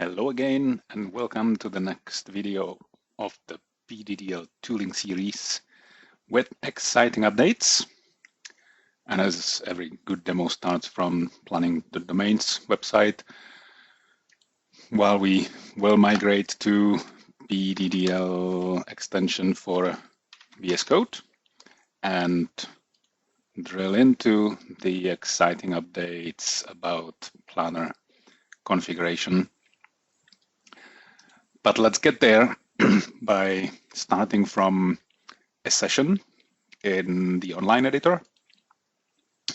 Hello again, and welcome to the next video of the PDDL tooling series with exciting updates. And as every good demo starts from planning the domains website, while we will migrate to PDDL extension for VS Code and drill into the exciting updates about planner configuration. But let's get there by starting from a session in the online editor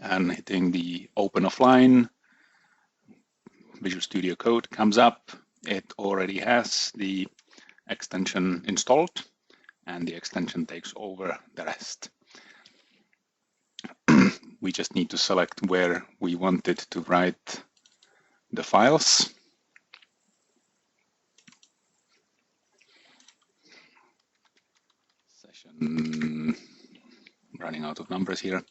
and hitting the open offline. Visual Studio Code comes up. It already has the extension installed, and the extension takes over the rest. We just need to select where we wanted to write the files. Session running out of numbers here.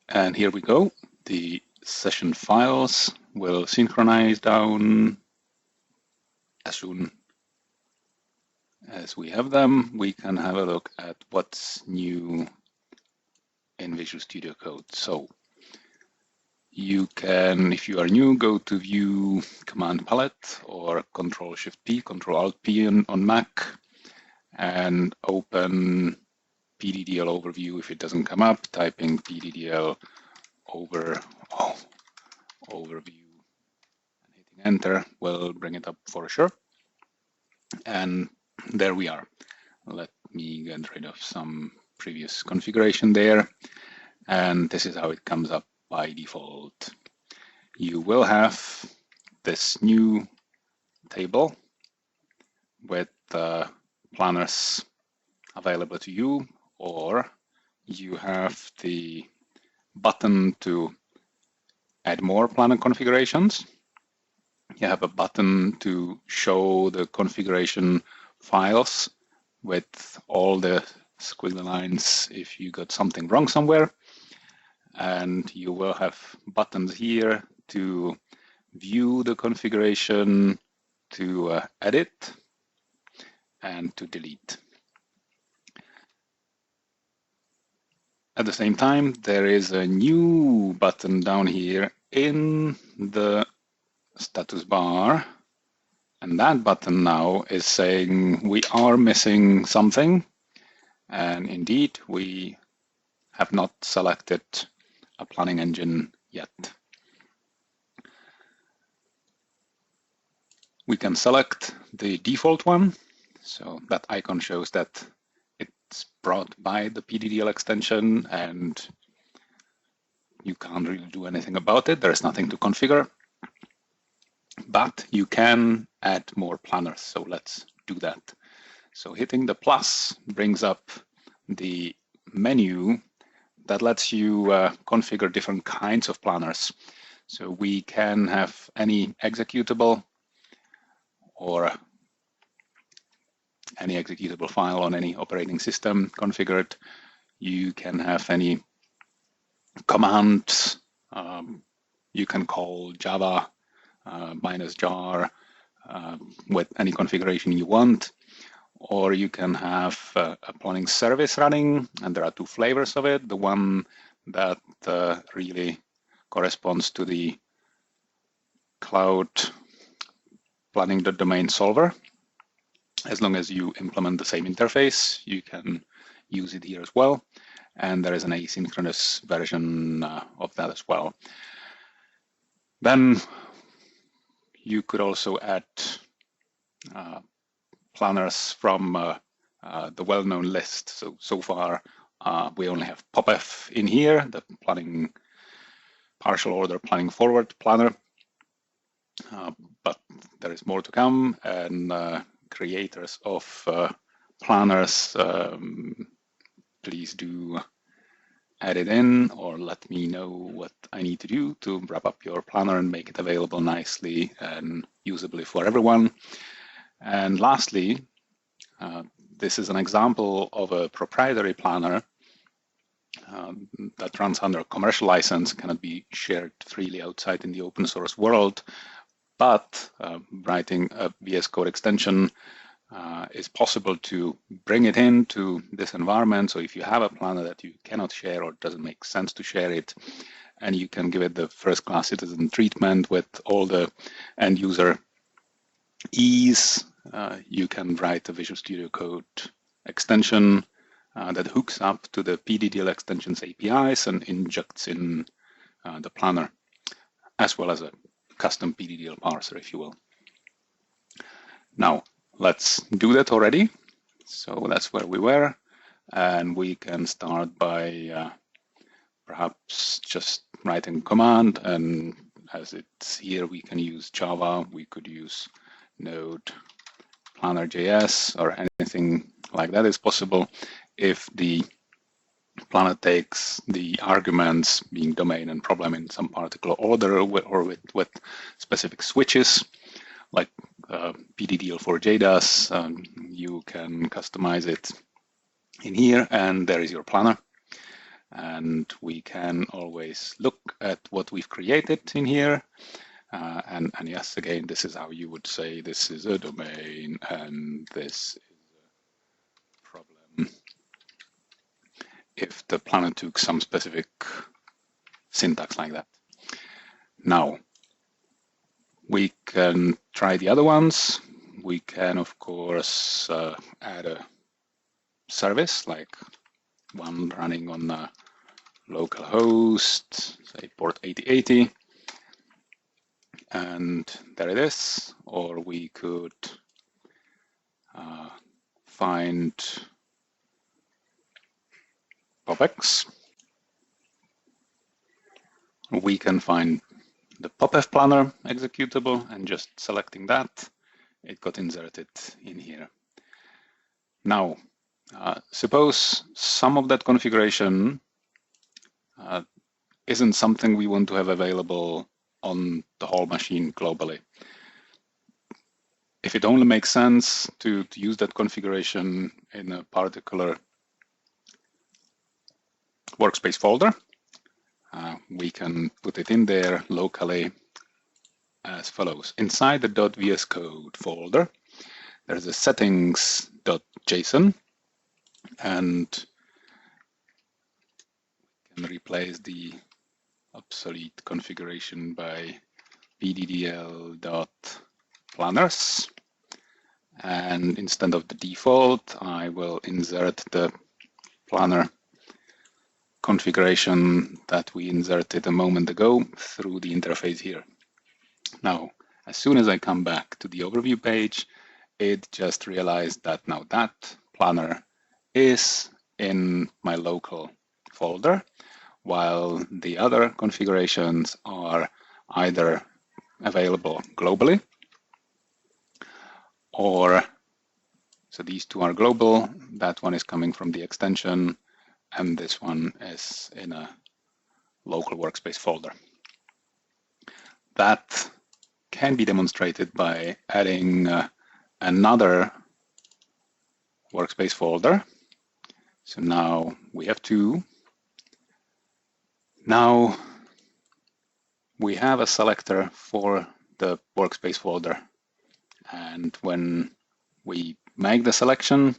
And here we go. The session files will synchronize down. As soon as we have them, we can have a look at what's new in Visual Studio Code. So you can, if you are new, go to View Command Palette or Control-Shift-P, Control-Alt-P on Mac, and open PDDL Overview. If it doesn't come up, typing PDDL Overview and hitting Enter will bring it up for sure. And there we are. Let me get rid of some previous configuration there. And this is how it comes up by default. You will have this new table with planners available to you, or you have the button to add more planner configurations. You have a button to show the configuration files with all the squiggly lines if you got something wrong somewhere. And you will have buttons here to view the configuration, to edit, and to delete. At the same time, there is a new button down here in the status bar. And that button now is saying we are missing something. And indeed, we have not selected a planning engine yet. We can select the default one. So that icon shows that it's brought by the PDDL extension and you can't really do anything about it. There's nothing to configure, but you can add more planners. So let's do that. So hitting the plus brings up the menu that lets you configure different kinds of planners. So we can have any executable or any executable file on any operating system configured. You can have any command. You can call Java -jar with any configuration you want. Or you can have a planning service running, and there are two flavors of it. The one that really corresponds to the cloud planning.domain solver. As long as you implement the same interface, you can use it here as well. And there is an asynchronous version of that as well. Then you could also add planners from the well-known list. So far, we only have POPF in here, the planning partial order planning forward planner. But there is more to come, and creators of planners, please do add it in or let me know what I need to do to wrap up your planner and make it available nicely and usably for everyone. And lastly, this is an example of a proprietary planner that runs under a commercial license, cannot be shared freely outside in the open source world, but writing a VS Code extension is possible to bring it into this environment. So if you have a planner that you cannot share or doesn't make sense to share it, and you can give it the first-class citizen treatment with all the end-user ease, you can write a Visual Studio Code extension that hooks up to the PDDL extensions APIs and injects in the planner, as well as a custom PDDL parser, if you will. Now, let's do that already. So that's where we were. And we can start by perhaps just writing a command. And as it's here, we can use Java. We could use Node, Planner.js, or anything like that is possible if the planner takes the arguments being domain and problem in some particular order or with specific switches, like PDDL4J does. You can customize it in here, and there is your planner. And we can always look at what we've created in here. And yes, again, this is how you would say this is a domain and this is a problem, if the planner took some specific syntax like that. Now, we can try the other ones. We can, of course, add a service, like one running on a local host, say port 8080. And there it is. Or we could find PopX. We can find the PopF planner executable, and just selecting that, it got inserted in here. Now, suppose some of that configuration isn't something we want to have available on the whole machine globally. If it only makes sense to use that configuration in a particular workspace folder, we can put it in there locally as follows. Inside the .vs Code folder, there's a settings.json, and we can replace the obsolete configuration by pddl.planners. And instead of the default, I will insert the planner configuration that we inserted a moment ago through the interface here. Now, as soon as I come back to the overview page, it just realized that now that planner is in my local folder, while the other configurations are either available globally, or, so these two are global, that one is coming from the extension, and this one is in a local workspace folder. That can be demonstrated by adding another workspace folder. So now we have two. Now we have a selector for the workspace folder. And when we make the selection,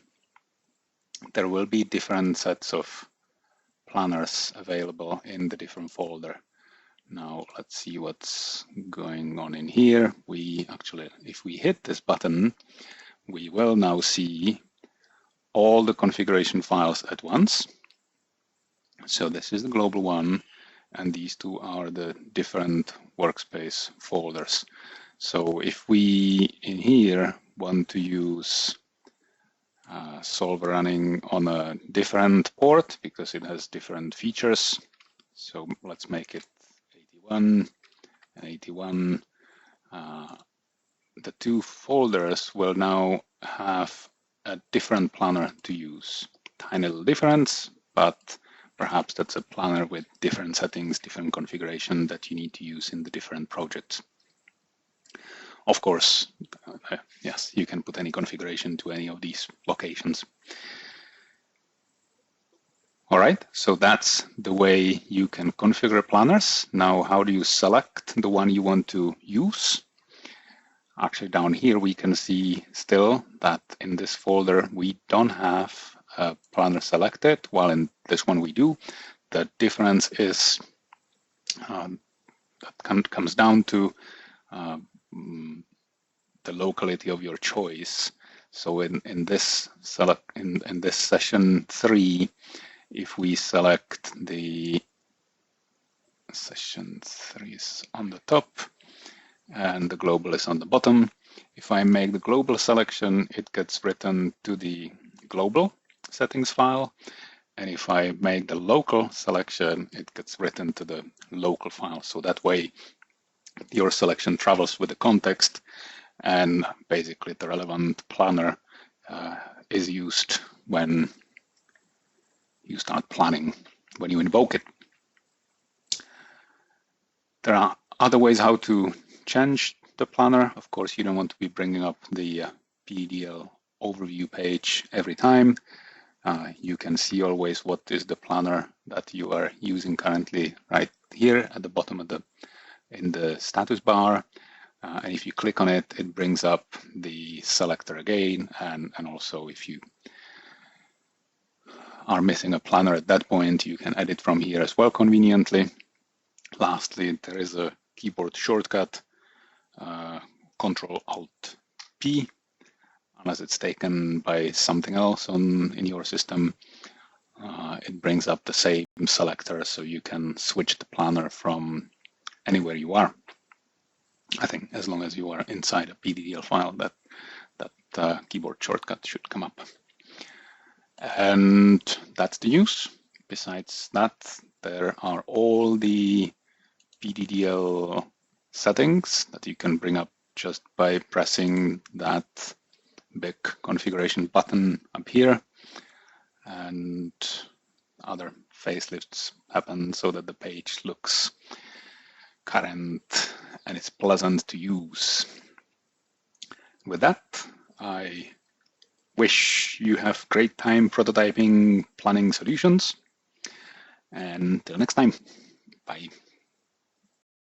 there will be different sets of planners available in the different folder. Now let's see what's going on in here. We actually, if we hit this button, we will now see all the configuration files at once. So this is the global one, and these two are the different workspace folders. So if we in here want to use Solver running on a different port because it has different features, so let's make it 81 and 81. The two folders will now have a different planner to use. Tiny little difference, but perhaps that's a planner with different settings, different configuration that you need to use in the different projects. Of course, yes, you can put any configuration to any of these locations. All right, so that's the way you can configure planners. Now, how do you select the one you want to use? Actually, down here, we can see still that in this folder, we don't have a planner selected, while in this one we do. The difference is that comes down to the locality of your choice. So in this session 3, if we select the session 3 is on the top and the global is on the bottom. If I make the global selection, it gets written to the global settings file. And if I make the local selection, it gets written to the local file. So that way your selection travels with the context, and basically the relevant planner is used when you start planning, when you invoke it. There are other ways how to change the planner. Of course, you don't want to be bringing up the PDDL overview page every time. You can see always what is the planner that you are using currently right here at the bottom of in the status bar. And if you click on it, it brings up the selector again. And also if you are missing a planner at that point, you can edit from here as well conveniently. Lastly, there is a keyboard shortcut, Control-Alt-P, unless it's taken by something else in your system. It brings up the same selector, so you can switch the planner from anywhere you are. I think as long as you are inside a PDDL file, that keyboard shortcut should come up. And that's the use. Besides that, there are all the PDDL settings that you can bring up just by pressing that big configuration button up here, and other facelifts happen so that the page looks current and it's pleasant to use. With that, I wish you have great time prototyping planning solutions, and till next time, bye.